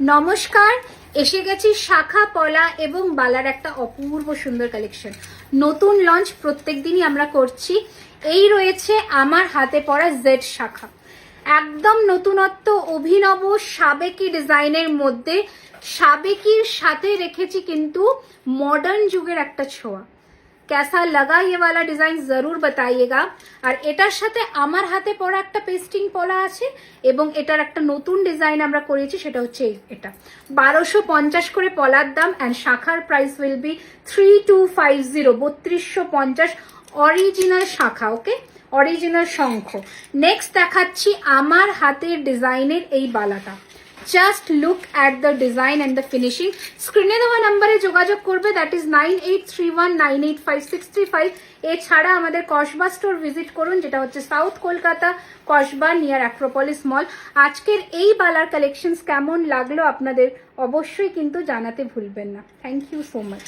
নমস্কার, এসে গেছি শাখা পলা এবং বালার একটা অপূর্ব সুন্দর কালেকশন। নতুন লঞ্চ প্রত্যেক দিনই আমরা করছি। এই রয়েছে আমার হাতে পড়া জেড শাখা, একদম নতুনত্ব, অভিনব সাবেকি ডিজাইনের মধ্যে। সাবেকির সাথে রেখেছি কিন্তু মডার্ন যুগের একটা ছোঁয়া। कैसा लगा ये वाला डिजाइन जरूर बताइएगा। আর এটার সাথে আমার হাতে পড়া একটা পেস্টিং পলা আছে এবং এটার একটা নতুন ডিজাইন আমরা করেছি, সেটা হচ্ছে এটা 1250 করে পলার দাম। অ্যান্ড শাখার প্রাইস উইল বি 3250, 3250 অরিজিনাল শাখা। ওকে, অরিজিনাল শঙ্খ। নেক্সট দেখাচ্ছি আমার হাতের ডিজাইনের এই বালাটা। Just look at the design and the finishing. স্ক্রিনে দেওয়া নাম্বারে যোগাযোগ করবে, দ্যাট ইজ 9831985635। এছাড়া আমাদের কসবা স্টোর ভিজিট করুন, যেটা হচ্ছে south Kolkata, Kasba, near Acropolis মল। আজকের এই বালার কালেকশনস কেমন লাগলো আপনাদের অবশ্যই কিন্তু জানাতে ভুলবেন না। Thank you so much.